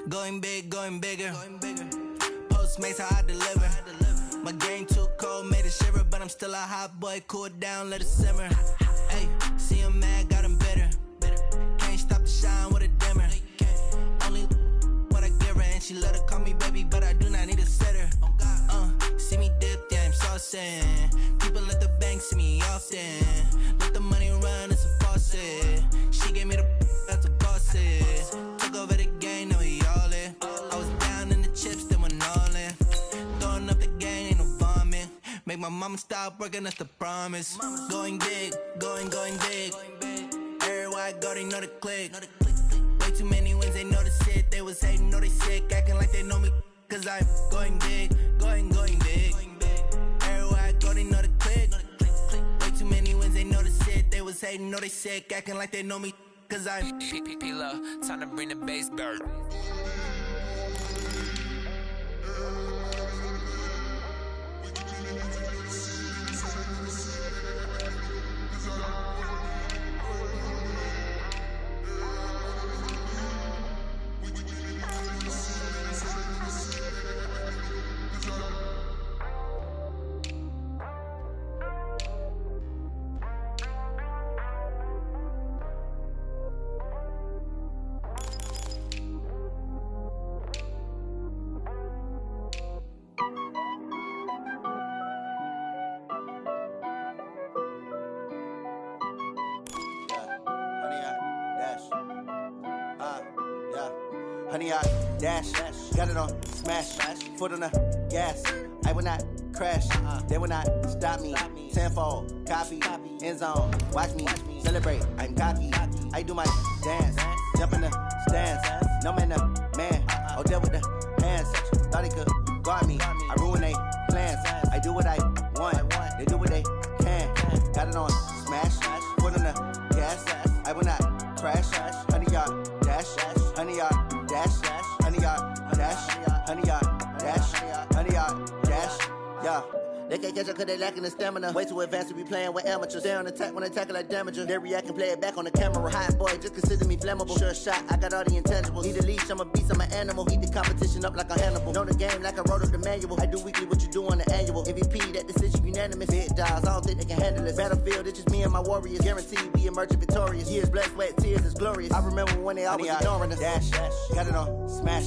Going big, going bigger. Postmates how I deliver. My game too cold, made it shiver, but I'm still a hot boy. Cool it down, let it simmer. Hey, see him mad, got him bitter. Can't stop the shine with a dimmer. Only what I give her, and she let her call me baby, but I do not need a sitter. See me dip, yeah, I'm saucing. People at the bank see me often. Let the money run, it's a faucet. She gave me the that's a boss it. Took over the game, now we all in. I was down in the chips, then went all in. Throwing up the game, ain't no vomit. Make my mama stop working, that's the promise. Going big, going big. Everywhere I go, they know the click. Way too many wins, they know the shit. They was hating, know they sick, acting like they know me. Cause I'm going big, going big. Everywhere I go, they know the click. Way too many wins, they know the shit. They was hating, know they sick, acting like they know me. Cause I'm P-P-P-Lo, time to bring the bass bird. Honey, I dash, got it on smash, foot on the gas. I will not crash, they will not stop me. Tenfold, copy, end zone, watch me celebrate. I'm cocky, I do my dance, jump in the stands. No man, man, I'll deal with the hands. Thought he could guard me, I ruin they plans. I do what I want, they do what they can. Got it on smash, foot on the gas. I will not crash, honey, y'all dash, honey, y'all dash, honey, y'all dash, honey, y'all dash, honey, y'all dash, yeah. They can't catch up cause they lacking the stamina. Way too advanced to be playing with amateurs. Stay on attack when they tackle like damager. They react and play it back on the camera. Hot boy, just consider me flammable. Sure shot, I got all the intangibles. Need a leash, I'm a beast, I'm an animal. Eat the competition up like a Hannibal. Know the game like I wrote up the manual. I do weekly what you do on the annual. MVP, that decision unanimous. Big dogs, I don't think they can handle it. Battlefield, it's just me and my warriors. Guaranteed we emerging victorious. Years, blood, sweat, tears, is glorious. I remember when they always ignoring us. Dash, got it on smash,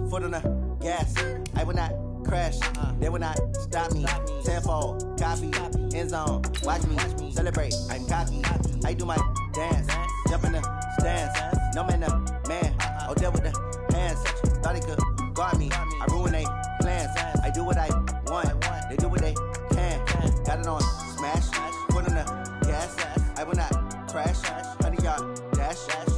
foot on the gas. I will not crash, they will not stop me. Tenfold, copy, end zone, watch me celebrate. I'm cocky, I do my dance, jump in the stands. No man, man, I'll deal with the hands. Thought he could guard me, I ruin they plans. I do what I want, they do what they can. Got it on smash, foot on the gas. I will not crash, honey, y'all dash,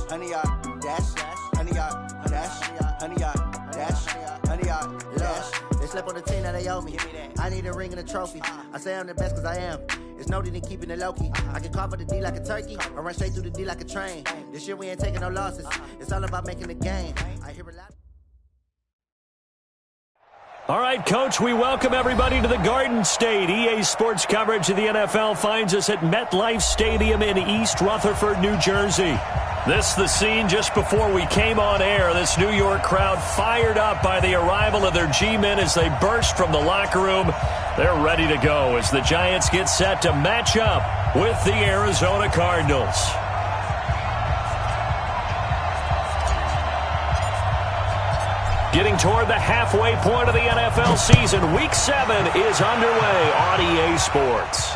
honey, y'all dash, honey, y'all dash, honey, y'all dash, honey, y'all dash. They slept on the team that they owe me. I need a ring and a trophy. I say I'm the best cause I am. It's no need in keeping it low-key. I can carve up the D like a turkey or run straight through the D like a train. This year we ain't taking no losses. It's all about making the game. I hear a lot. All right, Coach, we welcome everybody to the Garden State. EA Sports coverage of the NFL finds us at MetLife Stadium in East Rutherford, New Jersey. This the scene just before we came on air. This New York crowd fired up by the arrival of their G-men as they burst from the locker room. They're ready to go as the Giants get set to match up with the Arizona Cardinals. Getting toward the halfway point of the NFL season, Week 7 is underway on EA Sports.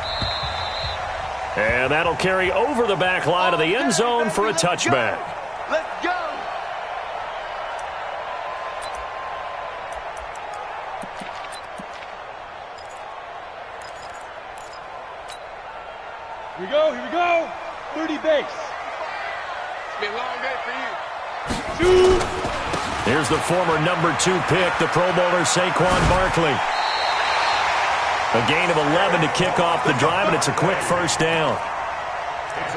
And that'll carry over the back line of the end zone for a touchback. Let's go! Here we go. 30 base. It's been a long day for you. Shoot! Here's the former number 2 pick, the Pro Bowler Saquon Barkley. A gain of 11 to kick off the drive, and it's a quick first down.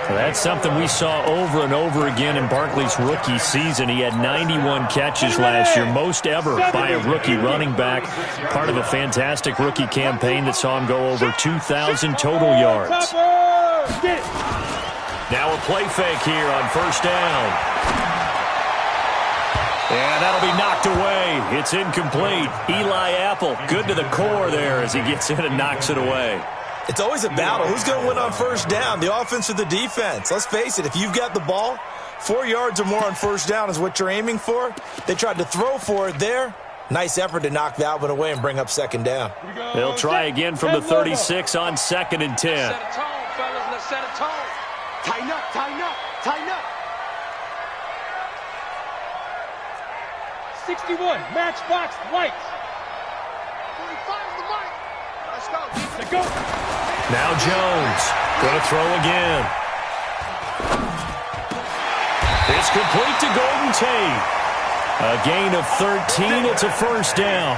Well, that's something we saw over and over again in Barkley's rookie season. He had 91 catches last year, most ever by a rookie running back. Part of a fantastic rookie campaign that saw him go over 2,000 total yards. Now a play fake here on first down. And that'll be knocked away. It's incomplete. Eli Apple, good to the core there as he gets in and knocks it away. It's always a battle. Who's going to win on first down, the offense or the defense? Let's face it, if you've got the ball, 4 yards or more on first down is what you're aiming for. They tried to throw for it there. Nice effort to knock that one away and bring up second down. They'll try again from the 36 on 2nd and 10. Set a tone, fellas. Let's set a tone. Tighten up, tighten up, tighten up. 61, matchbox lights. 45 is the mic. Let's go. Let's go. Now Jones, going to throw again. It's complete to Golden Tate. A gain of 13, it's a first down.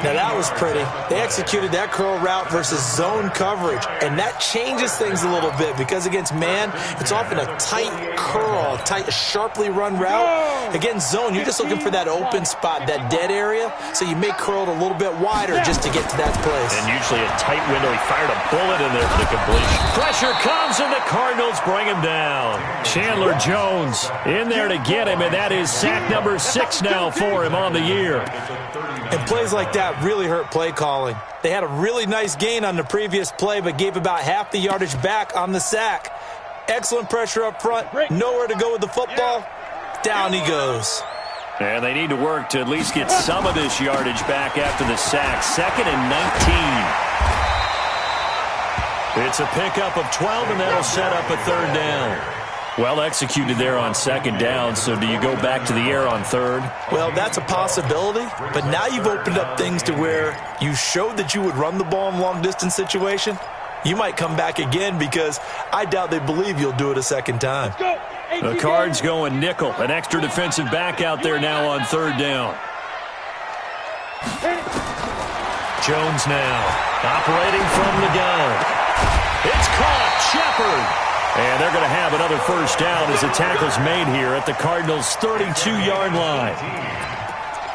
Now that was pretty. They executed that curl route versus zone coverage, and that changes things a little bit because against man, it's often a tight curl, tight, sharply run route. Against zone, you're just looking for that open spot, that dead area, so you may curl it a little bit wider just to get to that place. And usually a tight window. He fired a bullet in there for the completion. Pressure comes, and the Cardinals bring him down. Chandler Jones in there to get him, and that is sack number 6 now for him on the year. And plays like that really hurt play calling. They had a really nice gain on the previous play, but gave about half the yardage back on the sack. Excellent pressure up front. Nowhere to go with the football. Down he goes. And they need to work to at least get some of this yardage back after the sack. 2nd and 19. It's a pickup of 12, and that'll set up a 3rd down. Well executed there on 2nd down, so do you go back to the air on 3rd? Well, that's a possibility, but now you've opened up things to where you showed that you would run the ball in a long-distance situation. You might come back again because I doubt they believe you'll do it a second time. The Cards going nickel. An extra defensive back out there now on 3rd down. Jones now operating from the gun. It's caught. Shepard. And they're going to have another first down as the tackle's made here at the Cardinals' 32-yard line.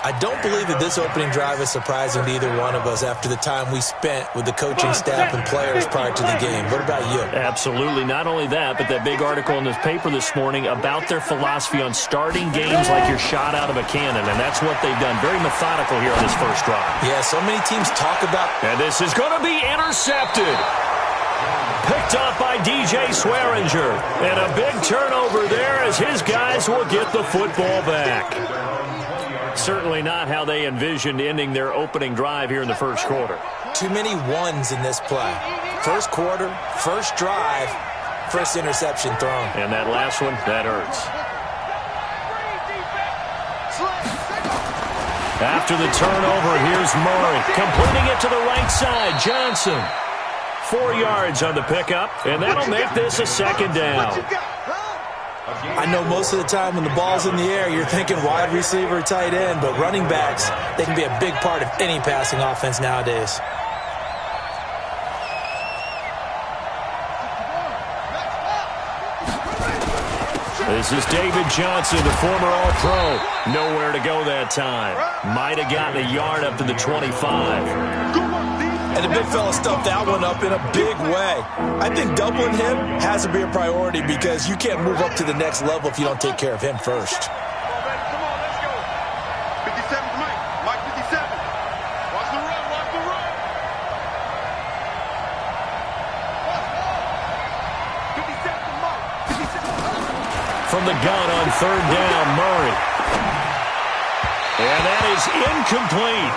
I don't believe that this opening drive is surprising to either one of us after the time we spent with the coaching staff and players prior to the game. What about you? Absolutely. Not only that, but that big article in this paper this morning about their philosophy on starting games like you're shot out of a cannon, and that's what they've done. Very methodical here on this first drive. Yeah, so many teams talk about... And this is going to be intercepted. Picked up by DJ Swearinger. And a big turnover there as his guys will get the football back. Certainly not how they envisioned ending their opening drive here in the first quarter. Too many ones in this play. First quarter, first drive, first interception thrown. And that last one, that hurts. After the turnover, here's Murray. Completing it to the right side, Johnson. 4 yards on the pickup, and that'll make this a second down. I know most of the time when the ball's in the air, you're thinking wide receiver, tight end, but running backs, they can be a big part of any passing offense nowadays. This is David Johnson, the former All-Pro. Nowhere to go that time. Might have gotten a yard up to the 25. And the big fella stuffed that one up in a big way. I think doubling him has to be a priority because you can't move up to the next level if you don't take care of him first. Come on, let's go. 57's Mike. Mike 57. Watch the run, watch the run. 57 Mike. 57. From the gun on 3rd down, Murray. And that is incomplete.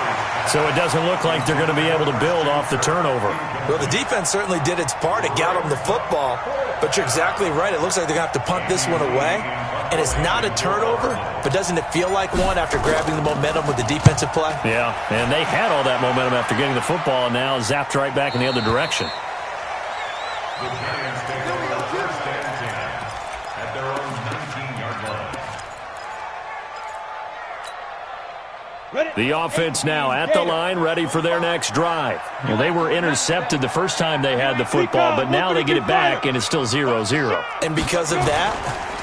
So it doesn't look like they're going to be able to build off the turnover. Well, the defense certainly did its part. It got them the football. But you're exactly right. It looks like they're going to have to punt this one away. And it's not a turnover, but doesn't it feel like one after grabbing the momentum with the defensive play? Yeah, and they had all that momentum after getting the football and now zapped right back in the other direction. The offense now at the line, ready for their next drive. Well, they were intercepted the first time they had the football, but now they get it back, and it's still 0-0. And because of that,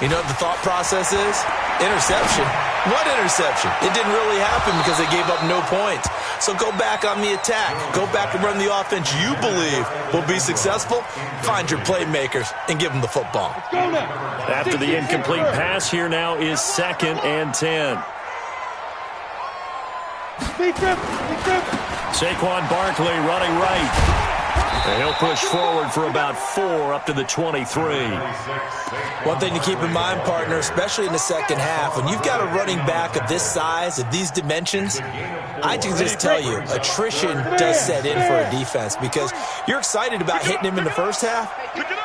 You know what the thought process is? Interception. What interception? It didn't really happen because they gave up no points. So go back on the attack. Go back and run the offense you believe will be successful. Find your playmakers and give them the football. After the incomplete pass, here now is 2nd and 10. Saquon Barkley running right. And he'll push forward for about 4 up to the 23. One thing to keep in mind, partner, especially in the second half, when you've got a running back of this size, of these dimensions, I can just tell you, attrition does set in for a defense because you're excited about hitting him in the first half,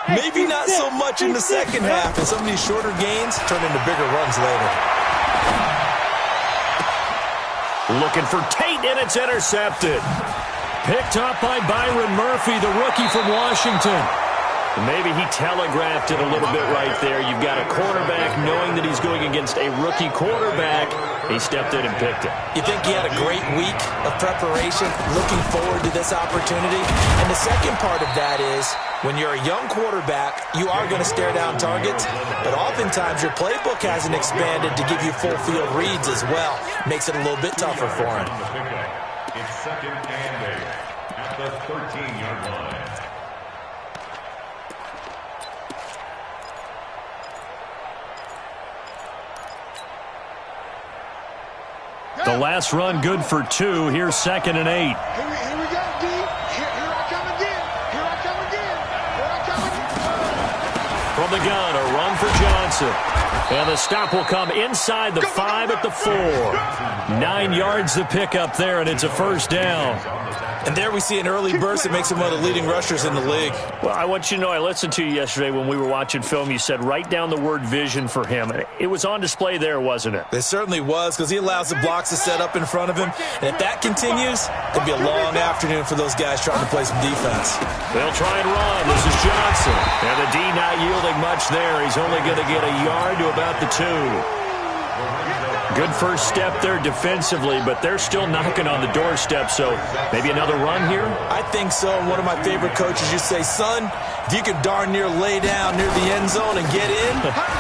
maybe not so much in the second half, and some of these shorter gains turn into bigger runs later. Looking for Tate, and it's intercepted. Picked up by Byron Murphy, the rookie from Washington. Maybe he telegraphed it a little bit right there. You've got a quarterback knowing that he's going against a rookie quarterback. He stepped in and picked it. You think he had a great week of preparation, looking forward to this opportunity? And the second part of that is, when you're a young quarterback, you are going to stare down targets, but oftentimes your playbook hasn't expanded to give you full field reads as well. Makes it a little bit tougher for him. It's 2nd and 8 at the 13-yard line. The last run good for 2. Here's 2nd and 8. Here we go, D. Here I come again. Here I come again. Here I come again. From the gun, a run for Johnson. And the stop will come inside the 5 at the 4. 9 yards to pick up there, and it's a first down. And there we see an early burst that makes him one of the leading rushers in the league. Well, I want you to know, I listened to you yesterday when we were watching film. You said write down the word vision for him. It was on display there, wasn't it? It certainly was, because he allows the blocks to set up in front of him. And if that continues, it'll be a long afternoon for those guys trying to play some defense. They'll try and run. This is Johnson. And the D not yielding much there. He's only going to get a yard to about the 2. Good first step there defensively, but they're still knocking on the doorstep, so maybe another run here? I think so. And one of my favorite coaches used to say, son, if you can darn near lay down near the end zone and get in,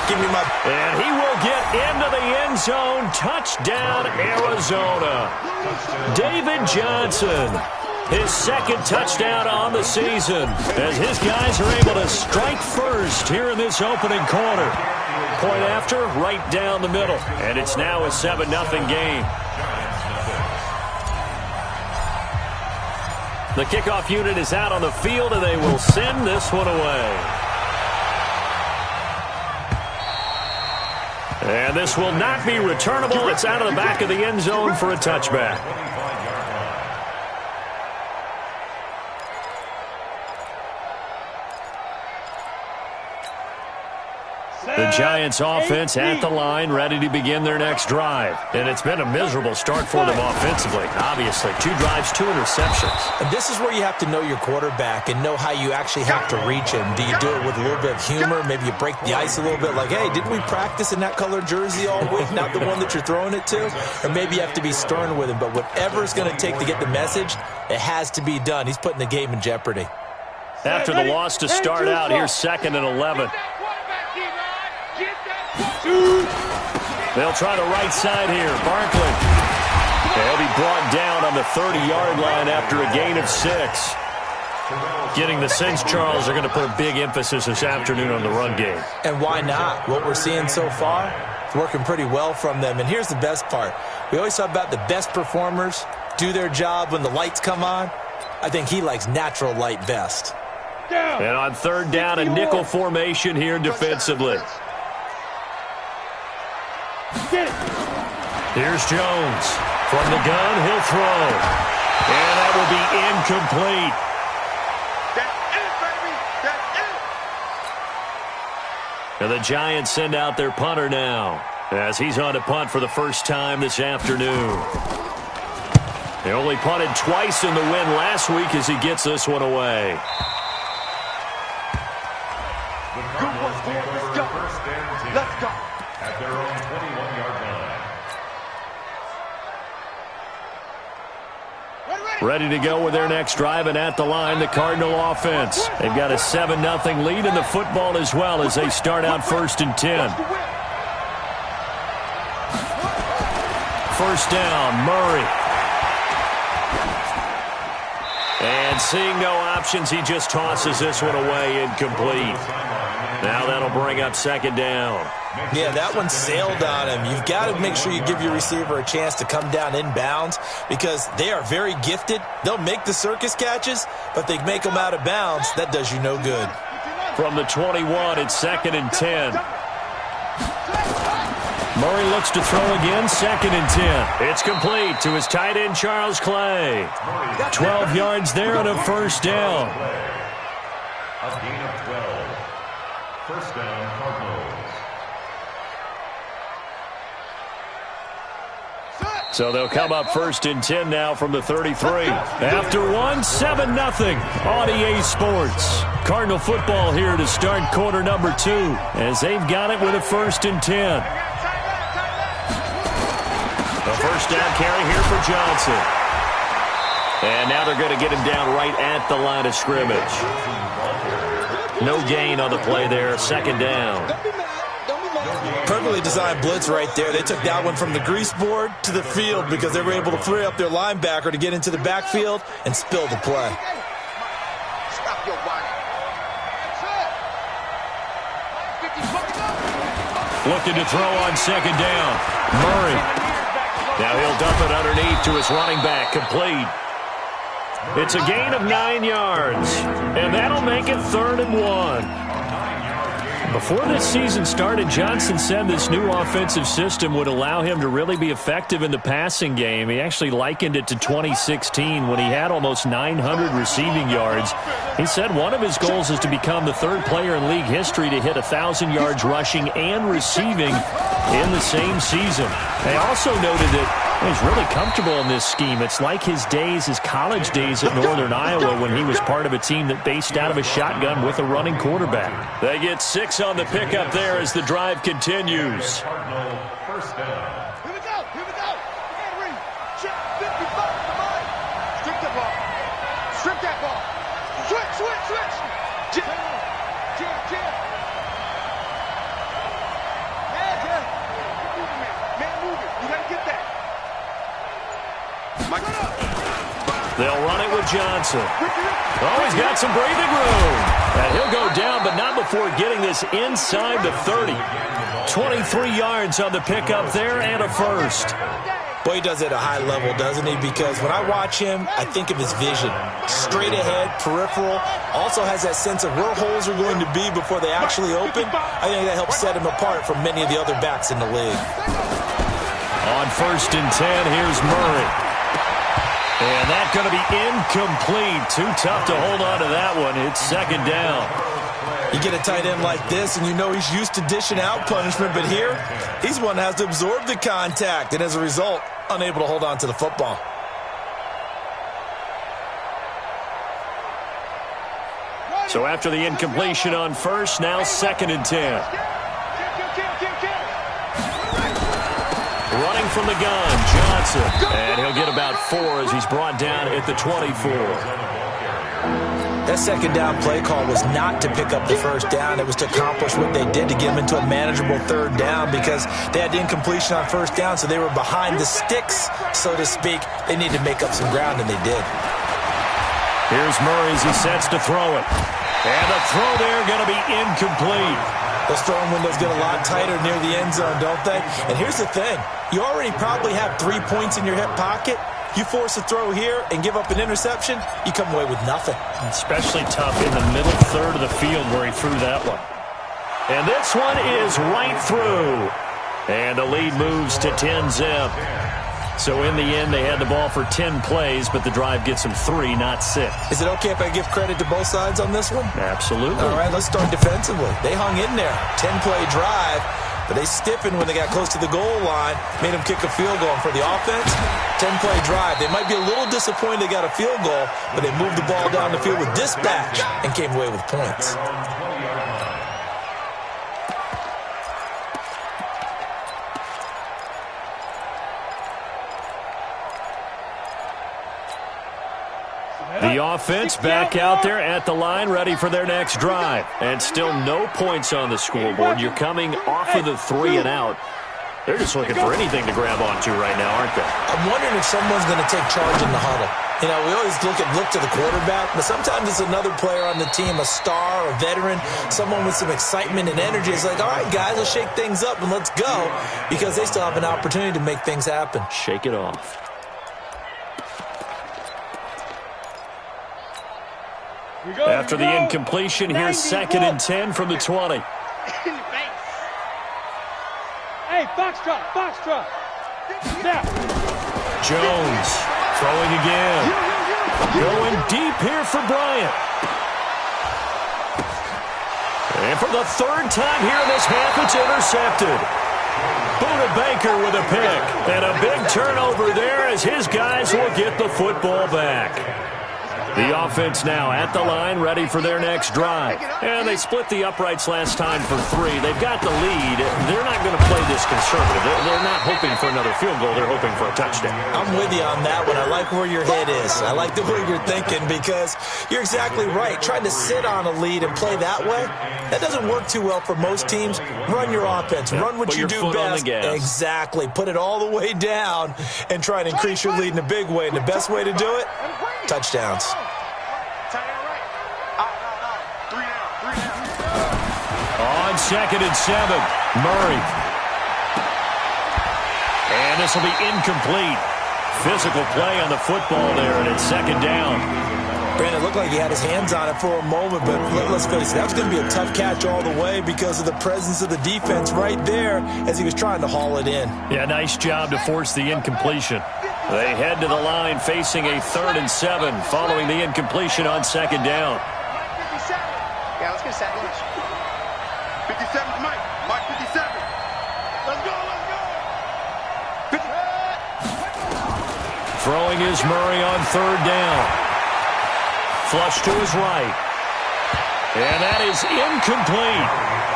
give me my... And he will get into the end zone. Touchdown, Arizona. David Johnson. His 2nd touchdown on the season as his guys are able to strike first here in this opening quarter. Point after, right down the middle. And it's now a 7-0 game. The kickoff unit is out on the field, and they will send this one away. And this will not be returnable. It's out of the back of the end zone for a touchback. The Giants offense at the line, ready to begin their next drive. And it's been a miserable start for them offensively, obviously. 2 drives, 2 interceptions. And this is where you have to know your quarterback and know how you actually have to reach him. Do you do it with a little bit of humor? Maybe you break the ice a little bit like, hey, didn't we practice in that colored jersey all week, not the one that you're throwing it to? Or maybe you have to be stern with him. But whatever it's going to take to get the message, it has to be done. He's putting the game in jeopardy. After the loss to start out, here's 2nd and 11. They'll try the right side here. Barkley. He'll be brought down on the 30-yard line after a gain of 6. Getting the sense, Charles, are going to put a big emphasis this afternoon on the run game. And why not? What we're seeing so far is working pretty well from them. And here's the best part. We always talk about the best performers do their job when the lights come on. I think he likes natural light best. And on 3rd down, a nickel formation here defensively. Here's Jones. From the gun, he'll throw. And that will be incomplete. That's it, baby. That's it. And the Giants send out their punter now as he's on to punt for the first time this afternoon. They only punted twice in the win last week as he gets this one away. Good one, boy. Let's go. Let's go. At their own 21-yard line. Ready, ready. Ready to go with their next drive, and at the line, the Cardinal offense. They've got a 7-0 lead in the football as well as they start out 1st and 10. First down, Murray. And seeing no options, he just tosses this one away, incomplete. Now that'll bring up 2nd down. Yeah, that one sailed on him. You've got to make sure you give your receiver a chance to come down inbounds because they are very gifted. They'll make the circus catches, but they make them out of bounds. That does you no good. From the 21, it's 2nd and 10. Murray looks to throw again, 2nd and 10. It's complete to his tight end, Charles Clay. 12 yards there and a first down. A gain of 12. First down, Cardinals. So they'll come up 1st and 10 now from the 33. After one, 7-0 on EA Sports. Cardinal football here to start quarter number 2 as they've got it with a 1st and 10. A first down carry here for Johnson. And now they're going to get him down right at the line of scrimmage. No gain on the play there, 2nd down. Perfectly designed blitz right there. They took that one from the grease board to the field because they were able to free up their linebacker to get into the backfield and spill the play. Looking to throw on 2nd down. Murray. Now he'll dump it underneath to his running back, complete. It's a gain of 9 yards, and that'll make it 3rd and 1. Before this season started, Johnson said this new offensive system would allow him to really be effective in the passing game. He actually likened it to 2016 when he had almost 900 receiving yards. He said one of his goals is to become the 3rd player in league history to hit 1,000 yards rushing and receiving in the same season. They also noted that he's really comfortable in this scheme. It's like his college days at Northern Iowa when he was part of a team that based out of a shotgun with a running quarterback. They get 6 on the pickup there as the drive continues. Cardinal first down. Here we go. Henry, check 55 to the line. Strip the ball. Strip that ball. Switch. Jim. Man, move it. You gotta get that. They'll run it with Johnson. Oh, he's got some breathing room. And he'll go down, but not before getting this inside the 30. 23 yards on the pickup there and a first. Boy, he does it at a high level, doesn't he? Because when I watch him, I think of his vision. Straight ahead, peripheral. Also has that sense of where holes are going to be before they actually open. I think that helps set him apart from many of the other backs in the league. On 1st and 10, here's Murray. And that's going to be incomplete. Too tough to hold on to that one. It's 2nd down. You get a tight end like this, and you know he's used to dishing out punishment, but here, he's one that has to absorb the contact, and as a result, unable to hold on to the football. So after the incompletion on 1st, now 2nd and 10. Running from the gun, Johnson. And he'll get about 4 as he's brought down at the 24. That 2nd down play call was not to pick up the 1st down. It was to accomplish what they did to get him into a manageable 3rd down because they had the incompletion on 1st down, so they were behind the sticks, so to speak. They needed to make up some ground, and they did. Here's Murray as he sets to throw it. And the throw there going to be incomplete. Those throwing windows get a lot tighter near the end zone, don't they? And here's the thing. You already probably have 3 points in your hip pocket. You force a throw here and give up an interception, you come away with nothing. Especially tough in the middle 3rd of the field where he threw that one. And this one is right through. And the lead moves to 10-zip. So in the end, they had the ball for 10 plays, but the drive gets them 3, not 6. Is it okay if I give credit to both sides on this one? Absolutely. All right, let's start defensively. They hung in there. 10-play drive, but they stiffened when they got close to the goal line, made them kick a field goal. And for the offense, 10-play drive. They might be a little disappointed they got a field goal, but they moved the ball down the field with dispatch and came away with points. The offense back out there at the line, ready for their next drive. And still no points on the scoreboard. You're coming off of the 3 and out. They're just looking for anything to grab onto right now, aren't they? I'm wondering if someone's going to take charge in the huddle. You know, we always look to the quarterback, but sometimes it's another player on the team, a star, a veteran, someone with some excitement and energy. It's like, all right, guys, let's shake things up and let's go, because they still have an opportunity to make things happen. Shake it off. After the incompletion, here's 2nd and 10 from the 20. Hey, foxtrot. Now. Jones throwing again. Going deep here for Bryant. And for the 3rd time here in this half, it's intercepted. Buda Baker with a pick. And a big turnover there as his guys will get the football back. The offense now at the line, ready for their next drive. And they split the uprights last time for 3. They've got the lead. They're not going to play this conservative. They're not hoping for another field goal. They're hoping for a touchdown. I'm with you on that one. I like where your head is. I like the way you're thinking, because you're exactly right. Trying to sit on a lead and play that way, that doesn't work too well for most teams. Run your offense. Run what you do best. Exactly. Put it all the way down and try and increase your lead in a big way. And the best way to do it, touchdowns. On 2nd and 7, Murray. And this will be incomplete. Physical play on the football there, and it's 2nd down. Brandon, it looked like he had his hands on it for a moment, but let's face it, that was going to be a tough catch all the way because of the presence of the defense right there as he was trying to haul it in. Yeah, nice job to force the incompletion. They head to the line facing a 3rd and 7 following the incompletion on 2nd down. Yeah, let's get set. 57's Mike. Mike 57. Let's go. Throwing is Murray on 3rd down. Flush to his right. And that is incomplete.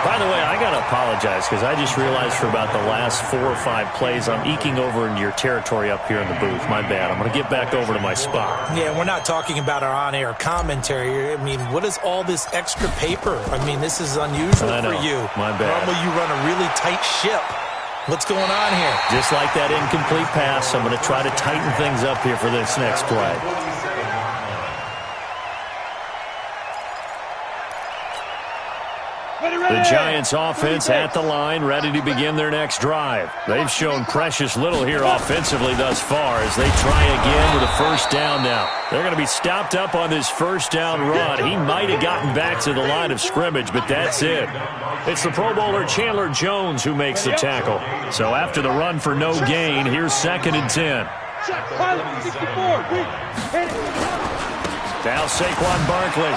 By the way, I got to apologize because I just realized for about the last 4 or 5 plays, I'm eking over into your territory up here in the booth. My bad. I'm going to get back over to my spot. Yeah, we're not talking about our on-air commentary. I mean, what is all this extra paper? I mean, this is unusual for you. My bad. Normally you run a really tight ship. What's going on here? Just like that incomplete pass, I'm going to try to tighten things up here for this next play. The Giants offense at the line, ready to begin their next drive. They've shown precious little here offensively thus far as they try again with a 1st down now. They're going to be stopped up on this 1st down run. He might have gotten back to the line of scrimmage, but that's it. It's the Pro Bowler Chandler Jones who makes the tackle. So after the run for no gain, here's 2nd and 10. Now Saquon Barkley.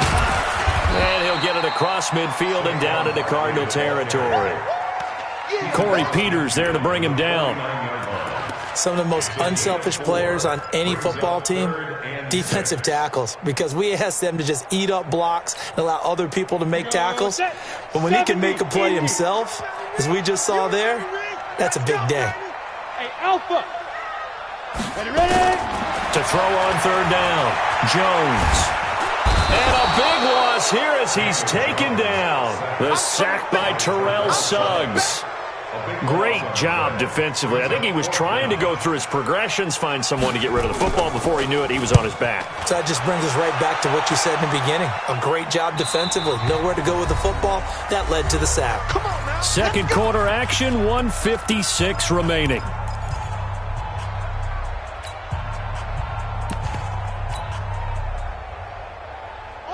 And he'll get it across midfield and down into Cardinal territory. Corey Peters there to bring him down. Some of the most unselfish players on any football team, defensive tackles, because we ask them to just eat up blocks and allow other people to make tackles. But when he can make a play himself, as we just saw there, that's a big day. Hey, Alpha. Ready? To throw on 3rd down, Jones. And a big loss here as he's taken down. The sack by Terrell Suggs. Great job defensively. I think he was trying to go through his progressions, find someone to get rid of the football. Before he knew it, he was on his back. So that just brings us right back to what you said in the beginning. A great job defensively. Nowhere to go with the football. That led to the sack. 2nd quarter action, 1:56 remaining.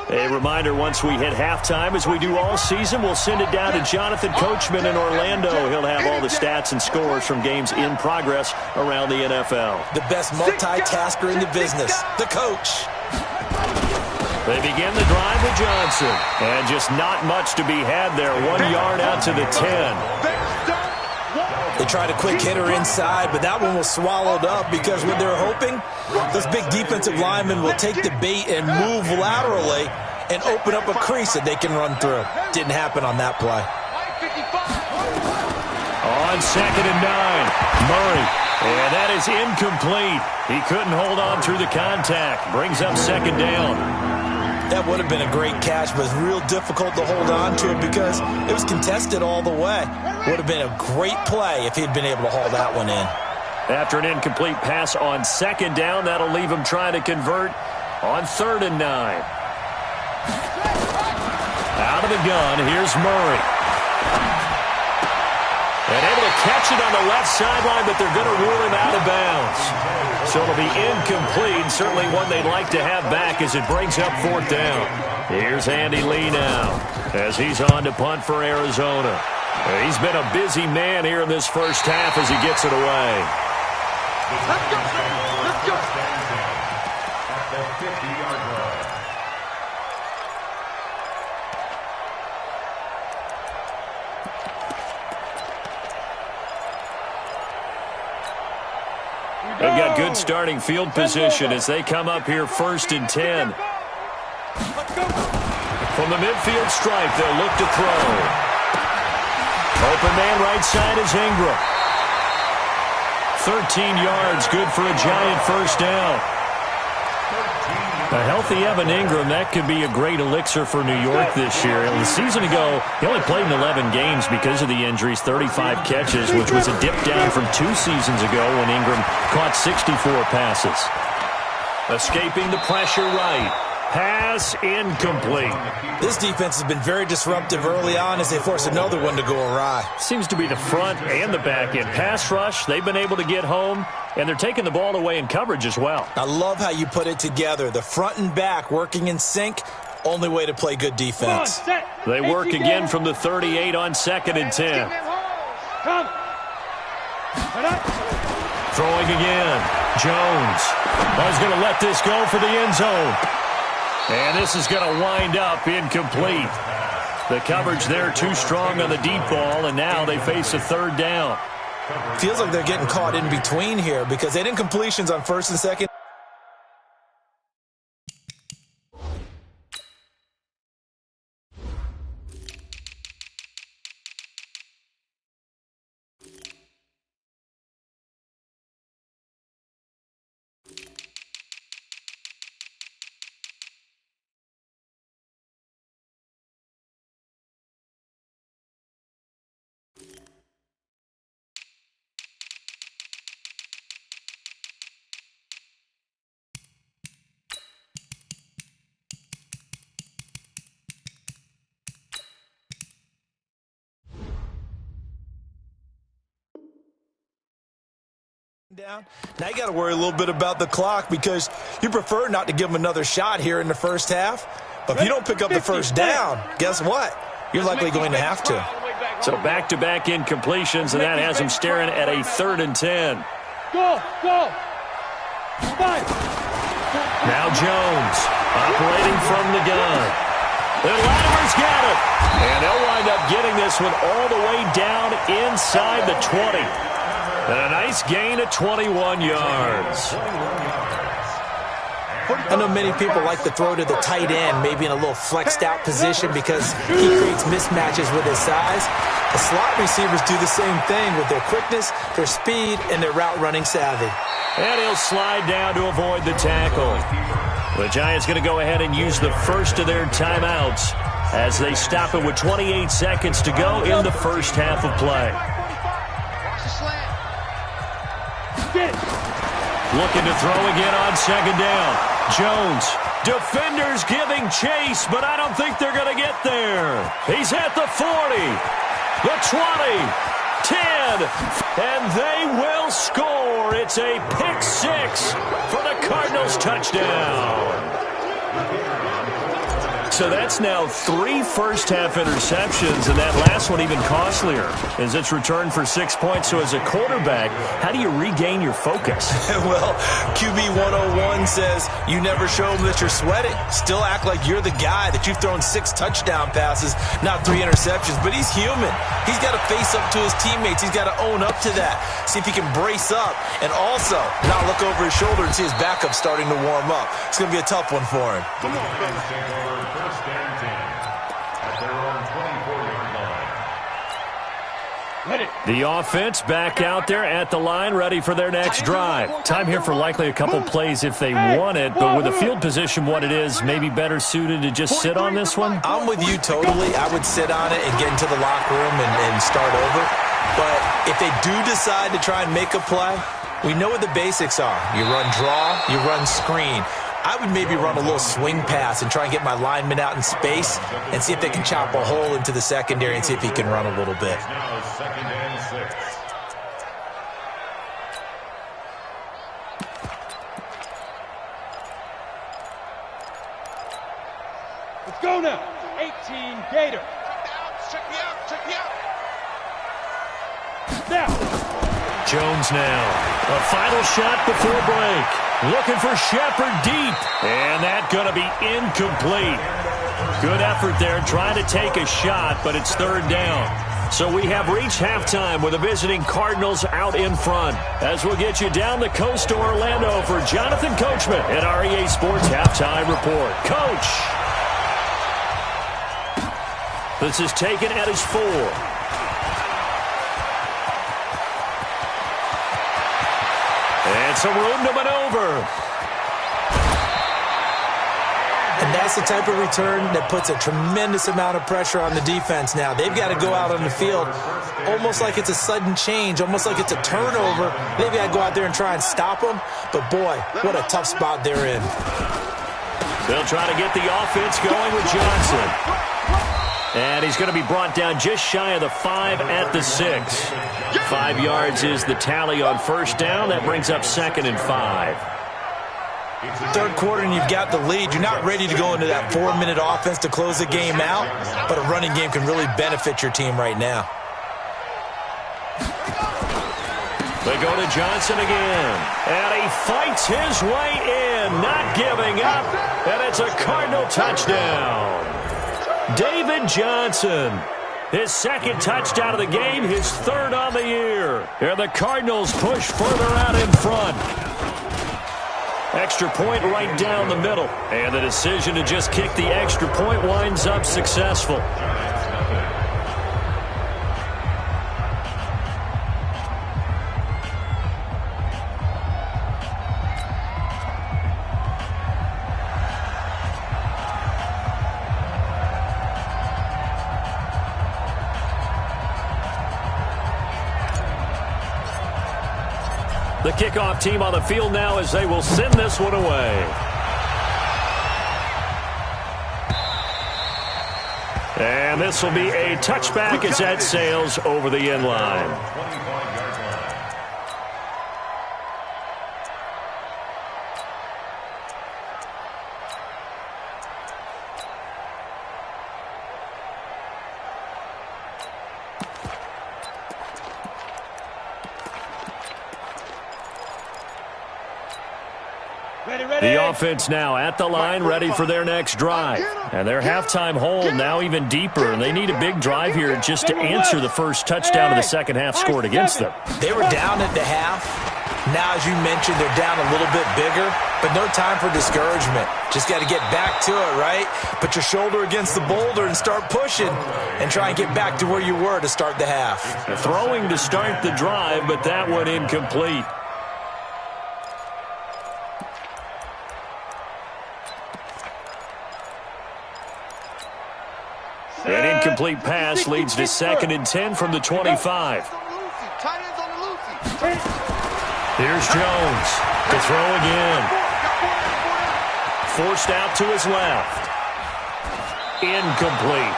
A reminder, once we hit halftime, as we do all season, we'll send it down to Jonathan Coachman in Orlando. He'll have all the stats and scores from games in progress around the NFL. The best multitasker in the business, the coach. They begin the drive with Johnson. And just not much to be had there. 1 yard out to the 10. They tried a quick hitter inside, but that one was swallowed up because what they're hoping, those big defensive linemen will take the bait and move laterally and open up a crease that they can run through. Didn't happen on that play. On on 2nd and 9. Murray. And that is incomplete. He couldn't hold on through the contact. Brings up 2nd down. That would have been a great catch, but it's real difficult to hold on to it because it was contested all the way. Would have been a great play if he'd been able to haul that one in. After an incomplete pass on 2nd down, that'll leave him trying to convert on 3rd and 9. Out of the gun, here's Murray. And able to catch it on the left sideline, but they're going to rule him out of bounds. So it'll be incomplete, certainly one they'd like to have back as it brings up 4th down. Here's Andy Lee now as he's on to punt for Arizona. He's been a busy man here in this first half as he gets it away. Let's go, let's go. At the 50-yard line. They've got good starting field position as they come up here 1st and 10. From the midfield stripe, they'll look to throw. Open man right side is Ingram. 13 yards, good for a giant first down. A healthy Evan Ingram, that could be a great elixir for New York this year. The season ago, he only played in 11 games because of the injuries, 35 catches, which was a dip down from 2 seasons ago when Ingram caught 64 passes. Escaping the pressure right. Pass incomplete. This defense has been very disruptive early on as they force another one to go awry. Seems to be the front and the back end. Pass rush, they've been able to get home, and they're taking the ball away in coverage as well. I love how you put it together. The front and back working in sync, only way to play good defense. They work again from the 38 on 2nd and 10. Come. Throwing again. Jones. Was going to let this go for the end zone. And this is going to wind up incomplete. The coverage there too strong on the deep ball, and now they face a 3rd down. Feels like they're getting caught in between here because they didn't completions on 1st and 2nd. Down. Now you got to worry a little bit about the clock because you prefer not to give them another shot here in the first half. But if you don't pick up the first down, guess what? You're likely going to have to. So back-to-back incompletions, and that has them staring at a 3rd and 10. Go. Five. Now Jones operating from the gun. The Latimer's got it. And they'll wind up getting this one all the way down inside the 20. And a nice gain of 21 yards. I know many people like to throw to the tight end, maybe in a little flexed out position because he creates mismatches with his size. The slot receivers do the same thing with their quickness, their speed, and their route running savvy. And he'll slide down to avoid the tackle. The Giants going to go ahead and use the first of their timeouts as they stop it with 28 seconds to go in the first half of play. Looking to throw again on 2nd down. Jones. Defenders giving chase, but I don't think they're going to get there. He's at the 40, the 20, 10, and they will score. It's a pick 6 for the Cardinals touchdown. So that's now 3 first-half interceptions, and that last one even costlier as it's returned for 6 points. So as a quarterback, how do you regain your focus? Well, QB 101 says you never show them that you're sweating. Still act like you're the guy, that you've thrown 6 touchdown passes, not 3 interceptions. But he's human. He's got to face up to his teammates. He's got to own up to that. See if he can brace up and also not look over his shoulder and see his backup starting to warm up. It's going to be a tough one for him. First and 10 at their own 24-yard line. The offense back out there at the line, ready for their next drive. Time here for likely a couple plays if they want it, but with the field position what it is, maybe better suited to just sit on this one? I'm with you totally. I would sit on it and get into the locker room and start over. But if they do decide to try and make a play, we know what the basics are. You run draw, you run screen. I would maybe run a little swing pass and try and get my lineman out in space and see if they can chop a hole into the secondary and see if he can run a little bit. Now 2nd and 6. Let's go now. 18 Gator. Check me out. Check me out. Now. Jones now. A final shot before break. Looking for Shepard deep. And that's going to be incomplete. Good effort there trying to take a shot, but it's 3rd down. So we have reached halftime with the visiting Cardinals out in front. As we'll get you down the coast to Orlando for Jonathan Coachman at our EA Sports Halftime Report. Coach. This is taken at his 4. And some room to maneuver. And that's the type of return that puts a tremendous amount of pressure on the defense now. They've got to go out on the field almost like it's a sudden change, almost like it's a turnover. They've got to go out there and try and stop them. But, boy, what a tough spot they're in. They'll try to get the offense going with Johnson. And he's going to be brought down just shy of the 5 at the 6. 5 yards is the tally on 1st down. That brings up 2nd and 5. 3rd quarter and you've got the lead. You're not ready to go into that 4-minute offense to close the game out, but a running game can really benefit your team right now. They go to Johnson again, and he fights his way in, not giving up, and it's a Cardinal touchdown. David Johnson, his 2nd touchdown of the game, his 3rd on the year. And the Cardinals push further out in front. Extra point right down the middle. And the decision to just kick the extra point winds up successful. The kickoff team on the field now as they will send this one away. And this will be a touchback as that sails over the end line. The offense now at the line, ready for their next drive. And their halftime hole now even deeper, and they need a big drive here just to answer the first touchdown of the second half scored against them. They were down at the half. Now, as you mentioned, they're down a little bit bigger, but no time for discouragement. Just got to get back to it, right? Put your shoulder against the boulder and start pushing and try and get back to where you were to start the half. Throwing to start the drive, but that one incomplete. An incomplete pass leads to 2nd and 10 from the 25. Here's Jones to throw again. Forced out to his left. Incomplete.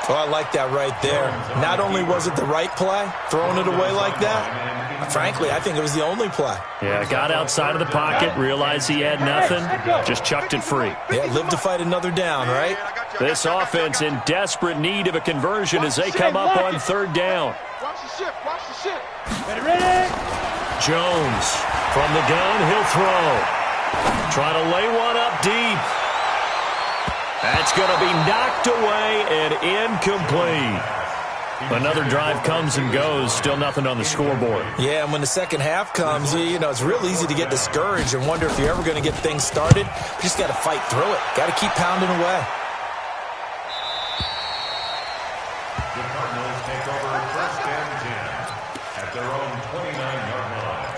Well, I like that right there. Not only was it the right play, throwing it away like that, frankly, I think it was the only play. Yeah, got outside of the pocket, realized he had nothing, just chucked it free. Yeah, live to fight another down, right? This offense in desperate need of a conversion as they come up on 3rd down. Watch the shift. Watch the shift. Ready? Jones from the gun, he'll throw. Trying to lay one up deep. That's going to be knocked away and incomplete. Another drive comes and goes, still nothing on the scoreboard. Yeah, and when the second half comes, you know, it's real easy to get discouraged and wonder if you're ever going to get things started. You just got to fight through it. Got to keep pounding away. The Cardinals take over 1st and 29-yard line.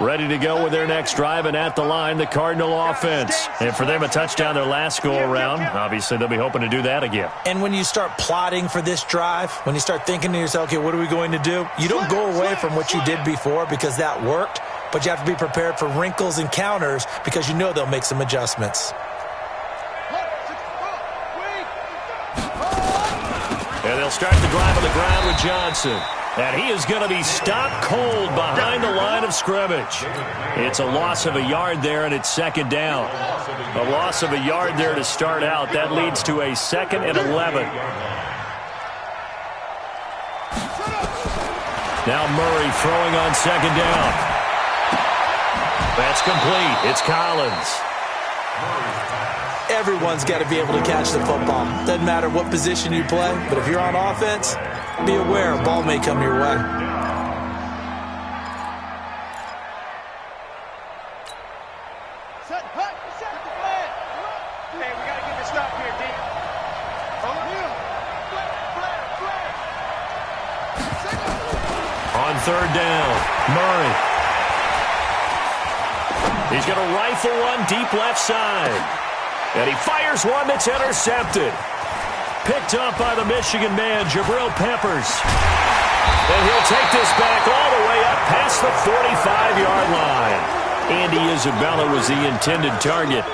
Ready to go with their next drive, and at the line, the Cardinal offense. And for them, a touchdown their last go-around. Obviously, they'll be hoping to do that again. And when you start plotting for this drive, when you start thinking to yourself, okay, what are we going to do? You don't go away from what you did before because that worked, but you have to be prepared for wrinkles and counters because you know they'll make some adjustments. And they'll start the drive on the ground with Johnson. And he is going to be stopped cold behind the line of scrimmage. It's a loss of a yard there, and it's second down. A loss of a yard there to start out. That leads to a 2nd and 11. Now Murray throwing on second down. That's complete. It's Collins. Everyone's got to be able to catch the football. Doesn't matter what position you play, but if you're on offense, be aware a ball may come your way. Set the flag. Hey, we got to get this stop here, D. On third down, Murray. He's going to rifle one deep left side. And he fires one that's intercepted. Picked up by the Michigan man, Jabril Peppers. And he'll take this back all the way up past the 45-yard line. Andy Isabella was the intended target.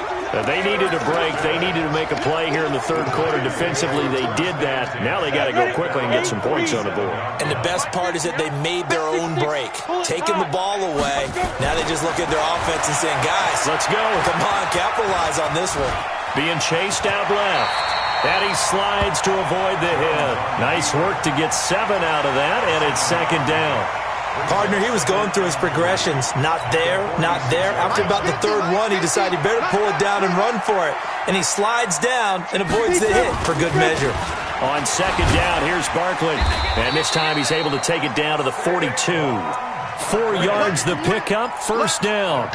They needed a break. They needed to make a play here in the third quarter. Defensively, they did that. Now they got to go quickly and get some points on the board. And the best part is that they made their own break. Taking the ball away. Now they just look at their offense and saying, guys, let's go. Come on, capitalize on this one. Being chased out left. And he slides to avoid the hit. Nice work to get 7 out of that, and it's second down. Partner, he was going through his progressions. Not there, not there. After about the third one, he decided he better pull it down and run for it. And he slides down and avoids the hit for good measure. On second down, here's Barkley. And this time he's able to take it down to the 42. 4 yards the pickup, first down.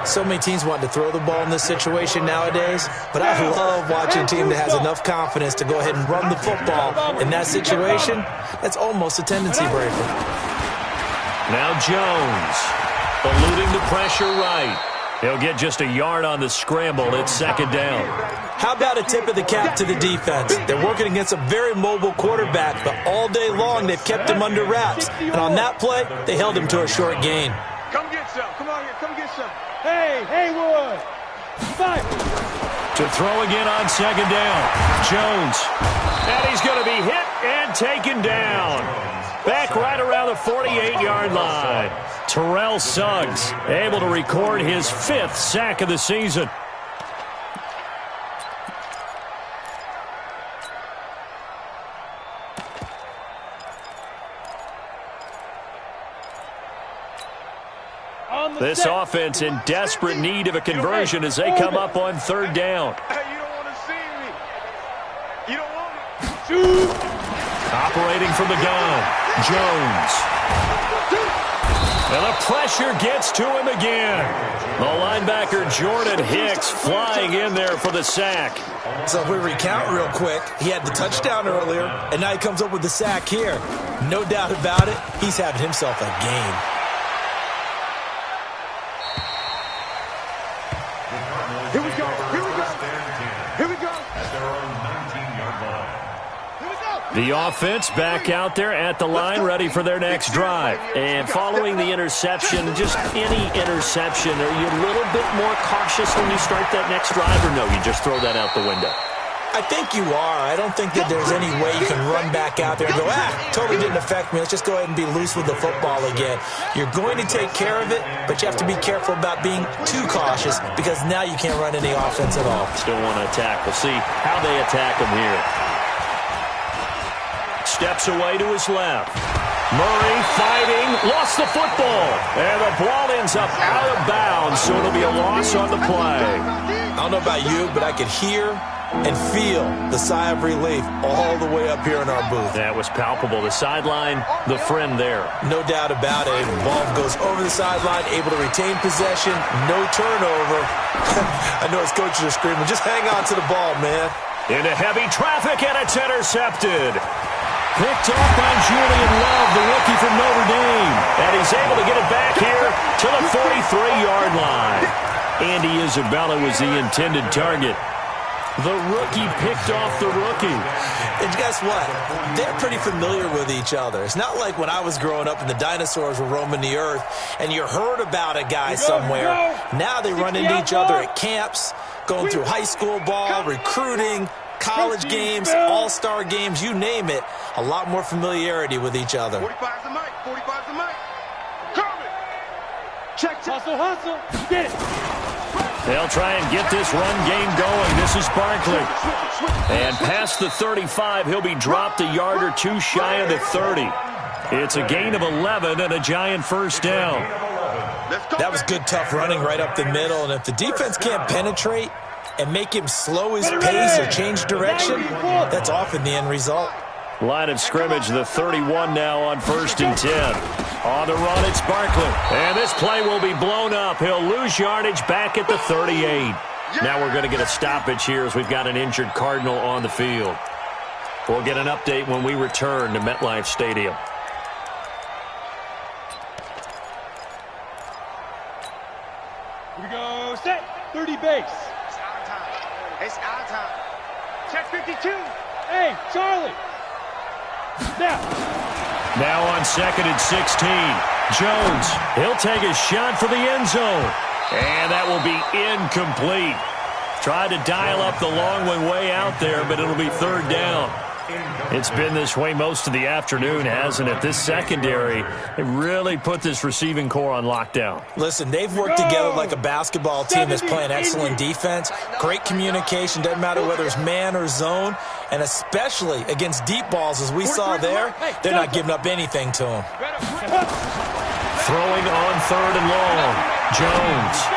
So many teams want to throw the ball in this situation nowadays, but I love watching a team that has enough confidence to go ahead and run the football. In that situation, that's almost a tendency breaker. Now Jones, eluding the pressure right. He'll get just a yard on the scramble. It's second down. How about a tip of the cap to the defense? They're working against a very mobile quarterback, but all day long they've kept him under wraps. And on that play, they held him to a short gain. Come get some. Come on here. Come get some. Hey, Haywood. Fight. To throw again on second down. Jones. And he's going to be hit and taken down. Back right around the 48-yard line. Terrell Suggs able to record his 5th sack of the season. This offense in desperate need of a conversion as they come up on third down. Hey, you don't want to see me. You don't want me. Operating from the gun, Jones. And the pressure gets to him again. The linebacker Jordan Hicks flying in there for the sack. So if we recount real quick, he had the touchdown earlier, and now he comes up with the sack here. No doubt about it, he's having himself a game. Here we go. Here we go. Here we go. At their own 19-yard line. Here we go. The offense back out there at the line, ready for their next drive. And following the interception, just any interception, are you a little bit more cautious when you start that next drive, or no, you just throw that out the window? I think you are. I don't think that there's any way you can run back out there and go, totally didn't affect me. Let's just go ahead and be loose with the football again. You're going to take care of it, but you have to be careful about being too cautious because now you can't run any offense at all. Still want to attack. We'll see how they attack him here. Steps away to his left. Murray fighting, lost the football. And the ball ends up out of bounds, so it'll be a loss on the play. I don't know about you, but I could hear and feel the sigh of relief all the way up here in our booth. That was palpable. The sideline, the friend there. No doubt about it. Ball goes over the sideline, able to retain possession, no turnover. I know his coaches are screaming, just hang on to the ball, man. Into heavy traffic, and it's intercepted. Picked off by Julian Love, the rookie from Notre Dame. And he's able to get it back here to the 43-yard line. Andy Isabella was the intended target. The rookie picked off the rookie. And guess what? They're pretty familiar with each other. It's not like when I was growing up and the dinosaurs were roaming the earth and you heard about a guy somewhere. Now they run into each other at camps, going through high school ball, recruiting, college games, all-star games, you name it. A lot more familiarity with each other. 45's the mic. 45's the mic. Coming. Check. Hustle. Get it. They'll try and get this run game going. This is Barkley. And past the 35, he'll be dropped a yard or two shy of the 30. It's a gain of 11 and a giant first down. That was good, tough running right up the middle. And if the defense can't penetrate and make him slow his pace or change direction, that's often the end result. Line of scrimmage, the 31 now on 1st and 10. On the run, it's Barkley. And this play will be blown up. He'll lose yardage back at the 38. Now we're going to get a stoppage here as we've got an injured Cardinal on the field. We'll get an update when we return to MetLife Stadium. Here we go. Set. 30 base. It's our time. Check 52. Hey, Charlie. Now on 2nd and 16. Jones, he'll take a shot for the end zone. And that will be incomplete. Tried to dial up the long one way out there, but it'll be 3rd down. It's been this way most of the afternoon, hasn't it? This secondary, they really put this receiving core on lockdown. Listen, they've worked together like a basketball team that's playing excellent defense. Great communication, doesn't matter whether it's man or zone, and especially against deep balls, as we saw there, they're not giving up anything to them. Throwing on 3rd and long, Jones.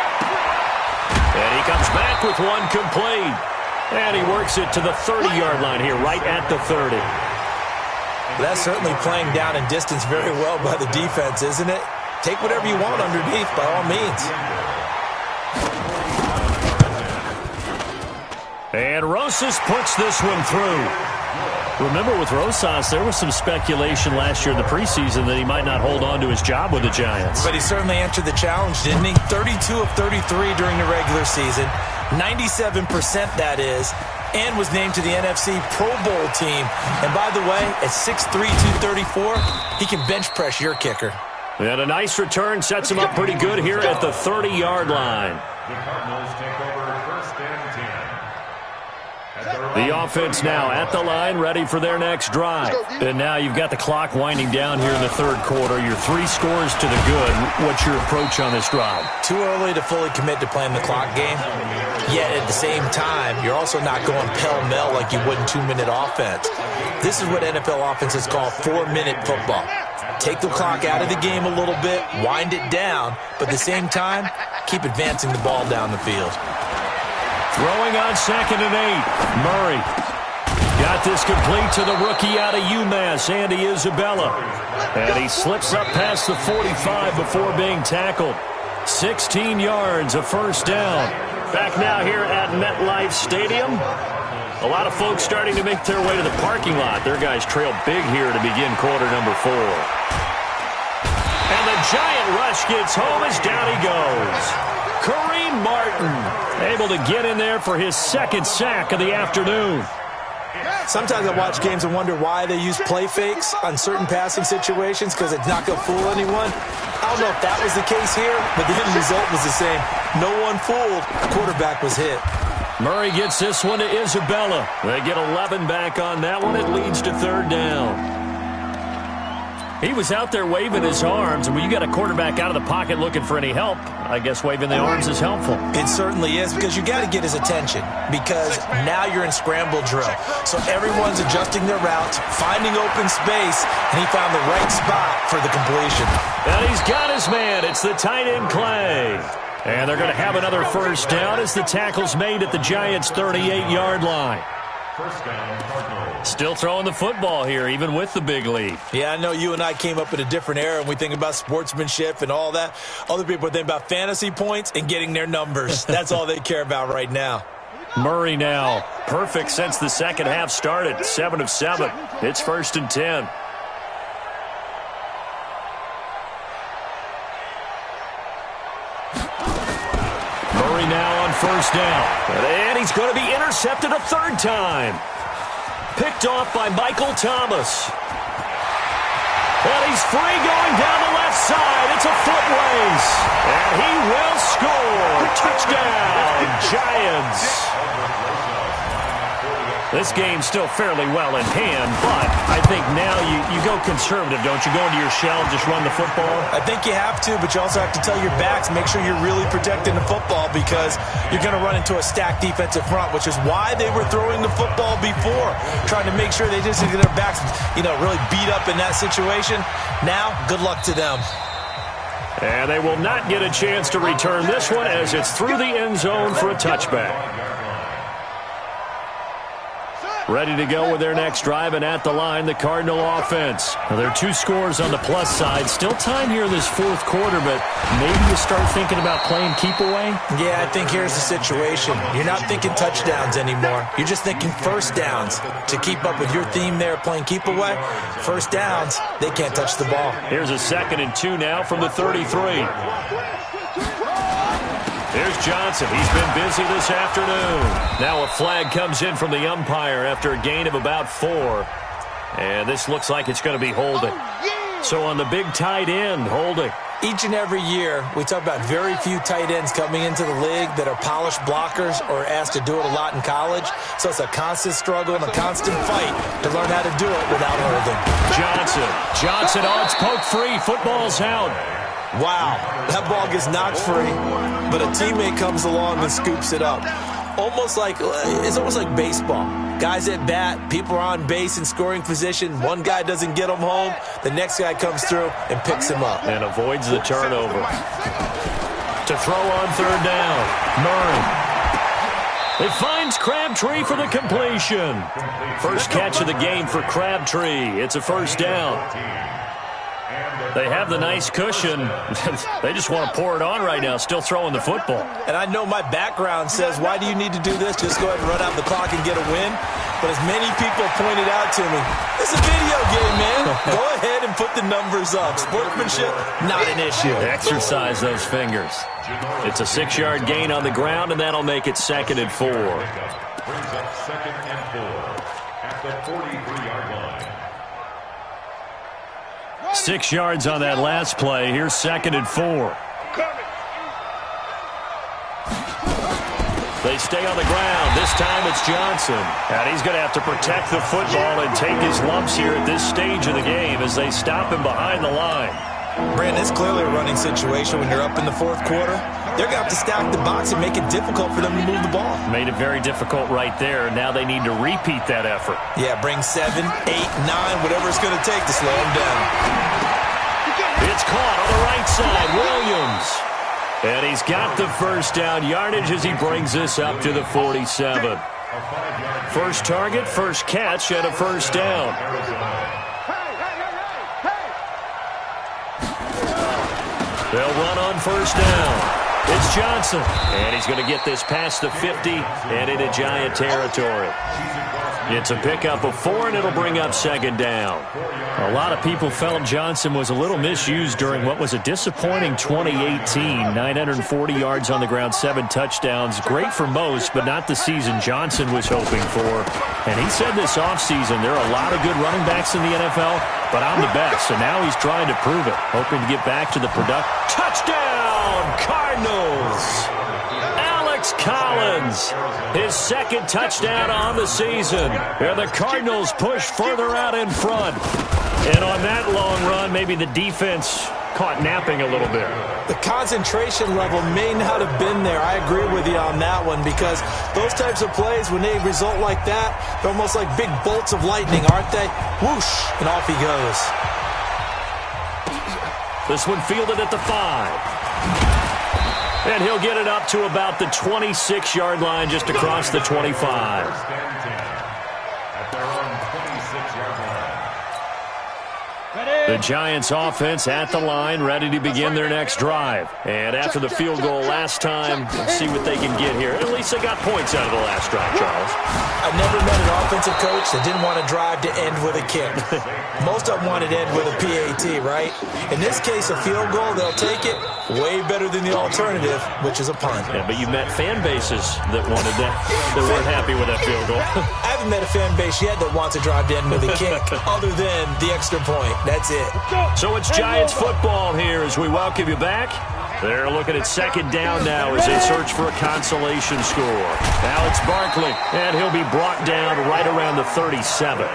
And he comes back with one complete. And he works it to the 30-yard line here, right at the 30. That's certainly playing down in distance very well by the defense, isn't it? Take whatever you want underneath, by all means. And Rosas puts this one through. Remember, with Rosas, there was some speculation last year in the preseason that he might not hold on to his job with the Giants. But he certainly answered the challenge, didn't he? 32 of 33 during the regular season. 97% that is, and was named to the NFC Pro Bowl team. And by the way, at 6'3", 234, he can bench press your kicker. And a nice return sets him up pretty good here at the 30-yard line. The Cardinals take over 1st and 10. The offense now at the line, ready for their next drive. And now you've got the clock winding down here in the 3rd quarter. You're 3 scores to the good. What's your approach on this drive? Too early to fully commit to playing the clock game. Yet at the same time, you're also not going pell-mell like you would in 2-minute offense. This is what NFL offenses call 4-minute football. Take the clock out of the game a little bit, wind it down, but at the same time, keep advancing the ball down the field. Throwing on 2nd and 8. Murray got this complete to the rookie out of UMass, Andy Isabella. And he slips up past the 45 before being tackled. 16 yards, a 1st down. Back now here at MetLife Stadium. A lot of folks starting to make their way to the parking lot. Their guys trail big here to begin quarter number 4. And the giant rush gets home as down he goes. Kareem Martin able to get in there for his 2nd sack of the afternoon. Sometimes I watch games and wonder why they use play fakes on certain passing situations, because it's not going to fool anyone. I don't know if that was the case here, but the end result was the same. No one fooled. The quarterback was hit. Murray gets this one to Isabella. They get 11 back on that one. It leads to 3rd down. He was out there waving his arms, and when you got a quarterback out of the pocket looking for any help, I guess waving the arms is helpful. It certainly is, because you got to get his attention, because now you're in scramble drill. So everyone's adjusting their routes, finding open space, and he found the right spot for the completion. And he's got his man. It's the tight end Clay. And they're going to have another first down as the tackle's made at the Giants' 38-yard line. First down, Cardinals. Still throwing the football here, even with the big lead. Yeah, I know you and I came up in a different era, and we think about sportsmanship and all that. Other people think about fantasy points and getting their numbers. That's all they care about right now. Murray now, perfect since the second half started, 7 of 7. It's 1st and 10. Murray now on first down. And he's going to be intercepted a third time. Picked off by Michael Thomas. And he's free going down the left side. It's a foot race. And he will score. Touchdown, Giants. This game's still fairly well in hand, but I think now you go conservative, don't you? Go into your shell and just run the football? I think you have to, but you also have to tell your backs, make sure you're really protecting the football because you're going to run into a stacked defensive front, which is why they were throwing the football before, trying to make sure they just get their backs, really beat up in that situation. Now, good luck to them. And they will not get a chance to return this one as it's through the end zone for a touchback. Ready to go with their next drive, and at the line, the Cardinal offense. Now, there are 2 scores on the plus side. Still time here in this fourth quarter, but maybe you start thinking about playing keep away? Yeah, I think here's the situation. You're not thinking touchdowns anymore. You're just thinking first downs. To keep up with your theme there, playing keep away, first downs, they can't touch the ball. Here's a 2nd and 2 now from the 33. Here's Johnson. He's been busy this afternoon. Now a flag comes in from the umpire after a gain of about 4. And this looks like it's going to be holding. So on the big tight end, holding. Each and every year, we talk about very few tight ends coming into the league that are polished blockers or asked to do it a lot in college. So it's a constant struggle and a constant fight to learn how to do it without holding. Johnson, it's poked free. Football's out. Wow, that ball gets knocked free, but a teammate comes along and scoops it up. It's almost like baseball. Guys at bat, people are on base in scoring position. One guy doesn't get him home. The next guy comes through and picks him up. And avoids the turnover. To throw on third down, Murray. It finds Crabtree for the completion. First catch of the game for Crabtree. It's a first down. They have the nice cushion. They just want to pour it on right now, still throwing the football. And I know my background says, why do you need to do this? Just go ahead and run out the clock and get a win. But as many people pointed out to me, it's a video game, man. Go ahead and put the numbers up. Sportsmanship, not an issue. Exercise those fingers. It's a 6-yard gain on the ground, and that'll make it 2nd and 4. Brings up 2nd and 4 at the 43-yard line. 6 yards on that last play. Here's 2nd and 4. They stay on the ground. This time it's Johnson. And he's going to have to protect the football and take his lumps here at this stage of the game as they stop him behind the line. Brandon, it's clearly a running situation when you're up in the fourth quarter. They're going to have to stack the box and make it difficult for them to move the ball. Made it very difficult right there. Now they need to repeat that effort. Yeah, bring 7, 8, 9, whatever it's going to take to slow them down. It's caught on the right side. Williams. And he's got the first down yardage as he brings this up to the 47. First target, first catch, and a first down. They'll run on first down. It's Johnson. And he's going to get this past the 50 and into Giant territory. It's a pickup of 4, and it'll bring up 2nd down. A lot of people felt Johnson was a little misused during what was a disappointing 2018. 940 yards on the ground, 7 touchdowns. Great for most, but not the season Johnson was hoping for. And he said this offseason, there are a lot of good running backs in the NFL, but I'm the best. So now he's trying to prove it, hoping to get back to the touchdown, Cardinals! Alex Collins, his 2nd touchdown on the season. And the Cardinals push further out in front. And on that long run, maybe the defense caught napping a little bit. The concentration level may not have been there. I agree with you on that one because those types of plays, when they result like that, they're almost like big bolts of lightning, aren't they? Whoosh, and off he goes. This one fielded at the 5. And he'll get it up to about the 26-yard line, just across the 25. First and 10 at their own 26-yard line. The Giants offense at the line, ready to begin their next drive. And after the field goal last time, let's see what they can get here. At least they got points out of the last drive, Charles. I never met an offensive coach that didn't want to drive to end with a kick. Most of them wanted to end with a PAT, right? In this case, a field goal, they'll take it. Way better than the alternative, which is a punt. Yeah, but you met fan bases that wanted that, that weren't happy with that field goal. I haven't met a fan base yet that wants to drive to end with a kick, other than the extra point. That's it. So it's Giants football here as we welcome you back. They're looking at second down now as they search for a consolation score. Now it's Barkley, and he'll be brought down right around the 37.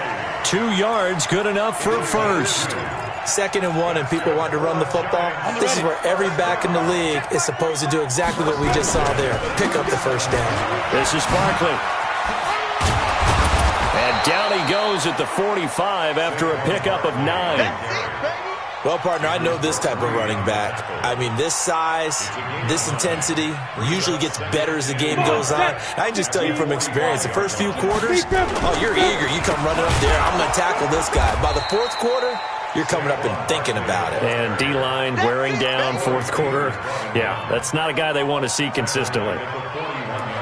2 yards, good enough for a first. 2nd and 1 and people want to run the football. This is where every back in the league is supposed to do exactly what we just saw there. Pick up the first down. This is Barkley. And down he goes at the 45 after a pickup of 9. Well, partner, I know this type of running back. I mean, this size, this intensity usually gets better as the game goes on. I can just tell you from experience, the first few quarters, oh, you're eager. You come running up there, I'm going to tackle this guy. By the 4th quarter, you're coming up and thinking about it. And D-line wearing down 4th quarter. Yeah, that's not a guy they want to see consistently.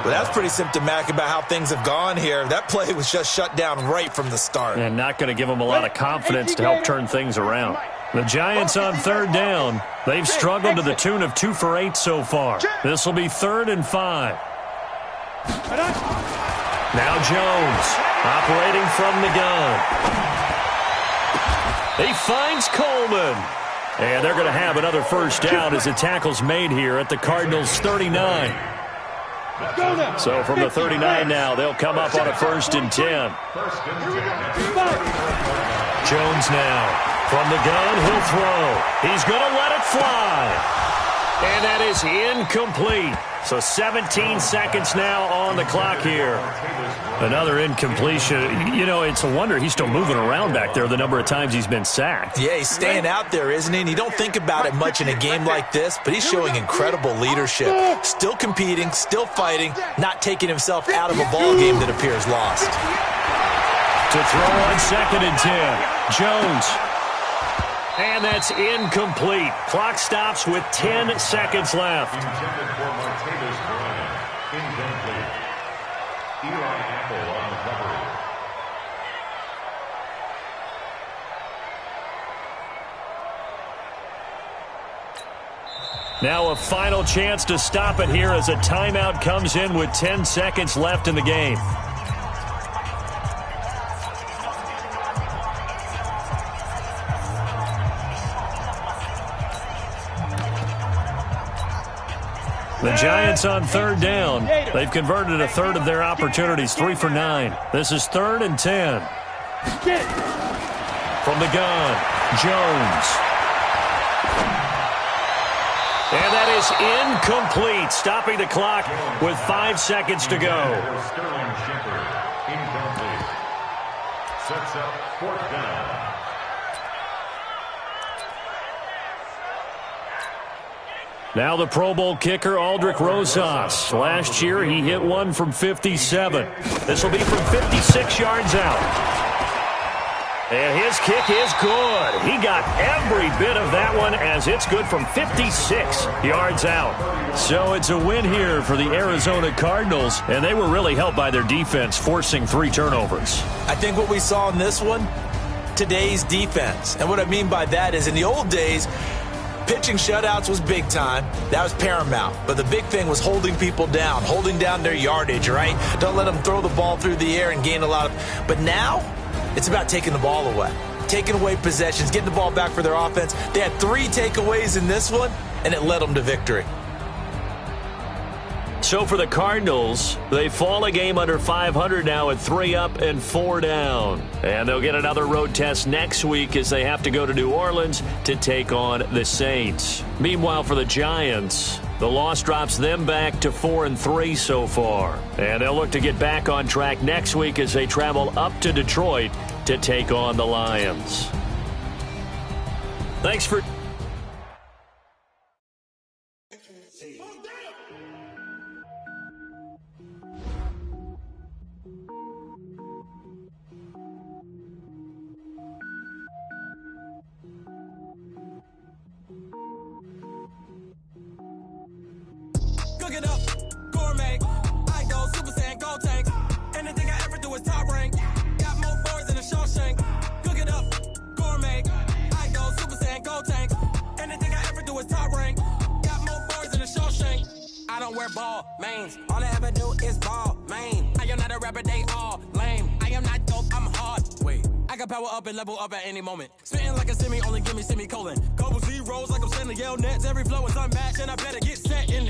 Well, that's pretty symptomatic about how things have gone here. That play was just shut down right from the start. And not going to give them a lot of confidence to help turn things around. The Giants on 3rd down. They've struggled to the tune of 2 for 8 so far. This will be 3rd and 5. Now Jones operating from the gun. He finds Coleman. And they're going to have another first down as the tackle's made here at the Cardinals' 39. So from the 39 now, they'll come up on a 1st and 10. Jones now. From the gun, he'll throw. He's going to let it fly. And that is incomplete. So 17 seconds now on the clock here. Another incompletion. You know, it's a wonder he's still moving around back there the number of times he's been sacked. Yeah, he's staying out there, isn't he? And you don't think about it much in a game like this, but he's showing incredible leadership. Still competing, still fighting, not taking himself out of a ball game that appears lost. To throw on 2nd and 10. Jones. And that's incomplete. Clock stops with 10 seconds left. Intended for Martavis Bryant. Incomplete. Eli Apple on the cover. Now a final chance to stop it here as a timeout comes in with 10 seconds left in the game. The Giants on 3rd down. They've converted a third of their opportunities, 3 for 9. This is 3rd and 10. From the gun, Jones. And that is incomplete, stopping the clock with 5 seconds to go. Sterling Shepard, incomplete. Sets up 4th down. Now the Pro Bowl kicker, Aldrich Rosas. Last year, he hit one from 57. This will be from 56 yards out. And his kick is good. He got every bit of that one as it's good from 56 yards out. So it's a win here for the Arizona Cardinals, and they were really helped by their defense, forcing 3 turnovers. I think what we saw in this one, today's defense. And what I mean by that is in the old days, pitching shutouts was big time. That was paramount. But the big thing was holding people down, holding down their yardage, right? Don't let them throw the ball through the air and gain a lot of... But now, it's about taking the ball away. Taking away possessions, getting the ball back for their offense. They had 3 takeaways in this one, and it led them to victory. So for the Cardinals, they fall a game under 500 now at 3 up and 4 down. And they'll get another road test next week as they have to go to New Orleans to take on the Saints. Meanwhile, for the Giants, the loss drops them back to 4-3 so far. And they'll look to get back on track next week as they travel up to Detroit to take on the Lions. Thanks for... ball mains. All I ever do is ball main. I am not a rapper, they all lame. I am not dope, I'm hard. Wait, I can power up and level up at any moment. Spitting like a semi, only give me semicolon. Couple zeros like I'm sending yell nets. Every flow is unmatched and I better get set in.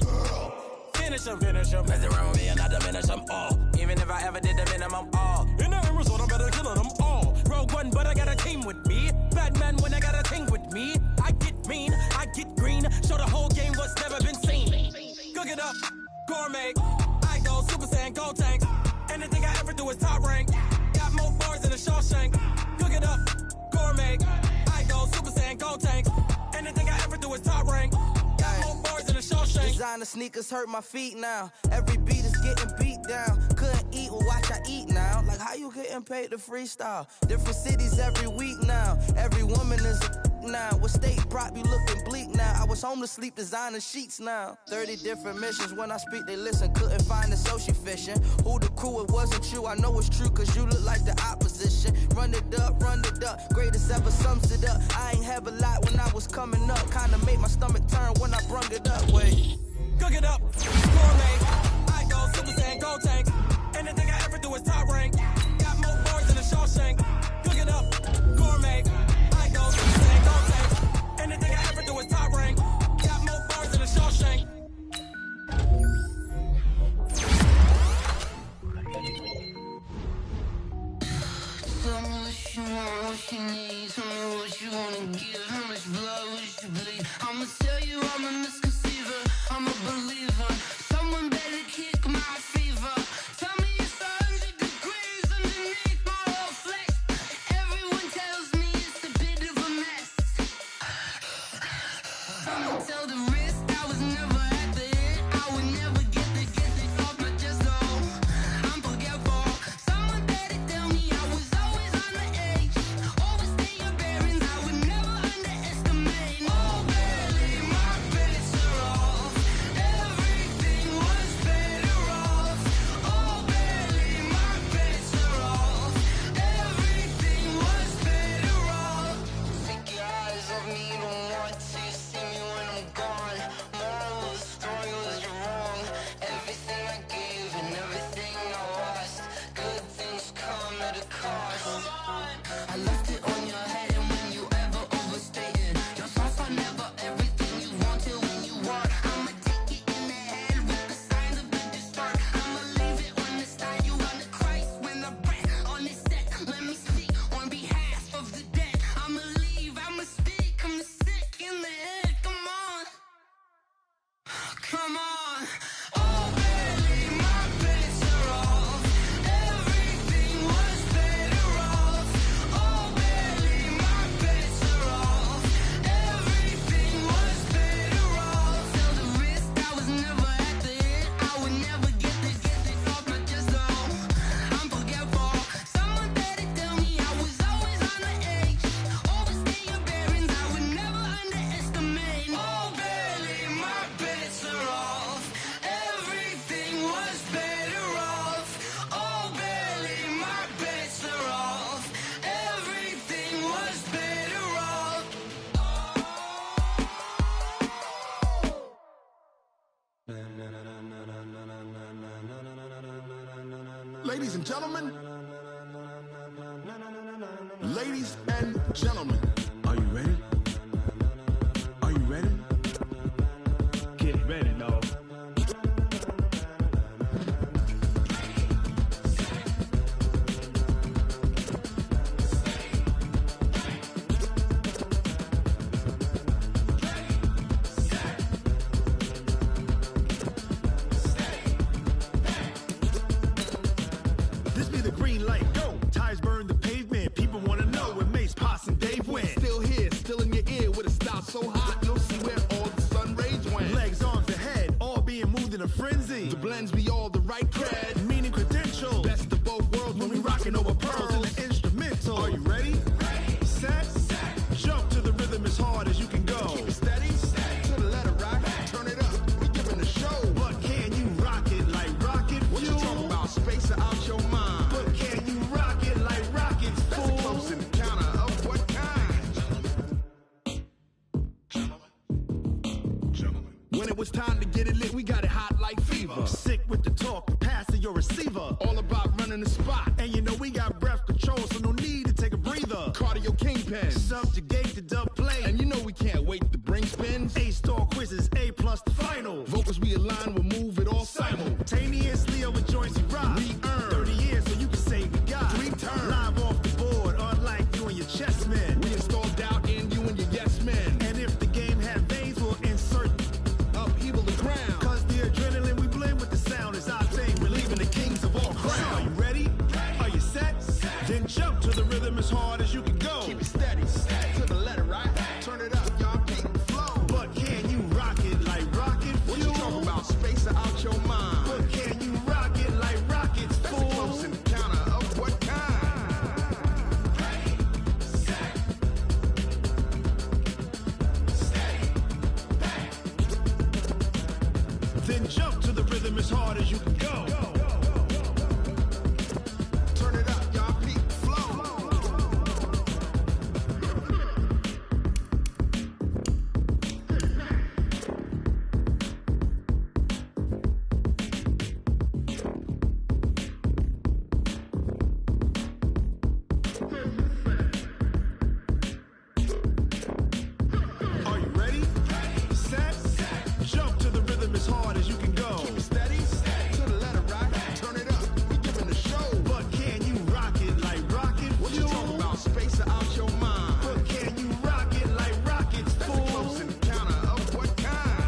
Finish them. Mess around with me and I diminish them all. Even if I ever did the minimum, all. In the end result, I'm better killing them all. Rogue One, but I got a team with me. Batman when I got a team with me. I get mean, I get green. Show the whole game what's never been seen. Cook it up, gourmet. I go Super Saiyan, gold tanks. Anything I ever do is top rank. Got more bars than a Shawshank. Cook it up, gourmet. I go Super Saiyan, gold tanks. Anything I ever do is top rank. Got more bars than a Shawshank. Designer sneakers hurt my feet now. Every beat is getting beat down. Couldn't eat, well watch I eat now. Like how you getting paid to freestyle? Different cities every week now. Every woman is a now. What state prop you looking bleak now? I was home to sleep designer sheets now. 30 different missions. When I speak they listen. Couldn't find it so she fishing. Who the crew, it wasn't you. I know it's true cause you look like the opposition. Run it up. Greatest ever sums it up. I ain't have a lot when I was coming up. Kinda made my stomach turn when I brung it up. Wait. Cook it up, gourmet. I go Super Saiyan, gold tanks. Anything I ever do is top rank. Got more bars than a Shawshank. Cook it up, gourmet. I go Super Saiyan, gold tanks. Anything I ever do is top rank. Got more bars than a Shawshank. Tell me what you want, what you need. Tell me what you wanna give. How much blood would you bleed? I'ma tell you I'm a misconceiver. I'm a believer. Someone better kick my fever. Tell me it's 100 degrees underneath my whole flesh. Everyone tells me it's a bit of a mess. I'ma tell the risk I was never at the end. I would never get the off my chest though. I'm forgetful. Someone better tell me I was always on the edge. Overstay your bearings. I would never underestimate. Oh barely my bets are off. Everything was better off. Oh barely my bets are off. Everything was better off. Take your eyes off me, don't want to see me when I'm gone. Moral of the story was you're wrong. Everything I gave and everything I lost. Good things come at a cost. I left it on your head and when you ever overstated. Your thoughts are never everything you wanted when you want. I'ma take it in the head with the signs of a distort. I'ma leave it on the side. You on the Christ when the breath on this set. Let me speak on behalf of the dead. I'ma leave, I'ma speak. I'm the sick in the head. Come on. Come on. Oh, barely my bets are off. Everything was better off. Oh, barely my bets are off. Everything was better off. Tell the risk I was never at the end. I would never get this off my chest though. I'm forgetful. Someone better tell me I was always on the edge. Overstay your bearings. I would never underestimate. Oh, barely my bets are off. Everything was better off. Oh, barely my bets are off. Everything was better off. Ladies and gentlemen, ladies and gentlemen, are you ready? Are you ready? Get ready, dog. This be the green light, go. Tires burn the pavement. People wanna know where Mace, Poss, and Dave went. Still here, still in your ear with a style so hot, you'll see where all the sun rays went. Legs, arms, and head, all being moved in a frenzy. The blends be all the right cred, meaning credentials. Best of both worlds when we rockin' over pearls in the instrumental. Are you ready? Set, jump to the rhythm as hard as you can go. Keep it steady, to the letter rock, turn it up, we giving a show. But can you rock it like rocket fuel? What you talking about, space or out your mind? But can you rock it like rockets, fool? That's a close encounter of what kind? Gentlemen. When it was it's time to get it lit, we got it hot like fever. Sick with the talk, passing your receiver. All about running the spot. And you know we got breath control, so no need to take a breather. Cardio kingpin, subjugate the dub play. And you know we can't wait to bring spins. A-star quizzes, A+ the final. Vocals we align, we'll move it all simultaneously over joints we rock. We earn 30 years, so you can say we got 3 turns. Live off the board, unlike you and your chess men. We install doubt in you and your yes men. And if the game had veins, we'll insert upheaval the ground. Cause the adrenaline we blend with the sound is our thing. We're leaving the kings of all crowns. Are you ready? Are you set? Then jump to the rhythm as hard as you can go. Keep it steady, to the letter, right? Turn it up, y'all keep the flow. But can you rock it like rocket fuel? What you talking about? Space out your mind. But can you rock it like rockets, fool? That's a close encounter of what kind? Ready, set, steady, back. Then jump to the rhythm as hard as you can go. Turn it up, y'all peak flow. Are you ready? Set, jump to the rhythm as hard as you can go. Keep it steady, to the letter, right? Turn it up, we giving the show. But can you rock it like rocket fuel? What you talking about? Space out your mind. But can you rock it like rockets, fool? That's a close encounter of what kind?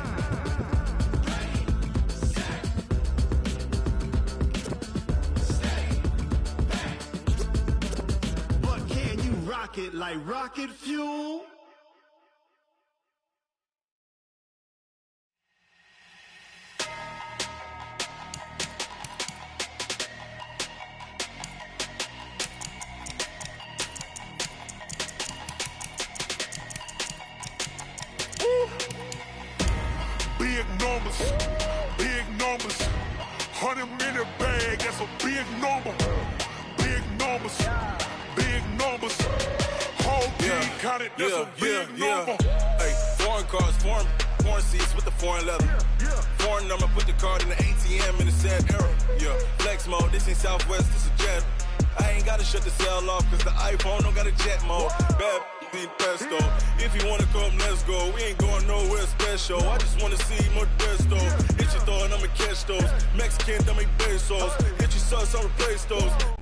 Ready, set, steady, back. But can you rock it like rocket fuel? Big numbers, 100 minute bag, that's a big number. Big numbers, whole team counted, that's a big number. Hey, foreign cars, foreign seats with the foreign leather. Foreign number, put the card in the ATM in the sad era. Yeah, flex mode, this ain't Southwest, this a jet. I ain't gotta shut the cell off, cause the iPhone don't got a jet mode. Bad need pesto. If you wanna come, let's go. We ain't going nowhere special. I just wanna see Modesto. Hit your throw and I'ma catch those. Mexican, don't make pesos. Hit your sauce, I'll replace those.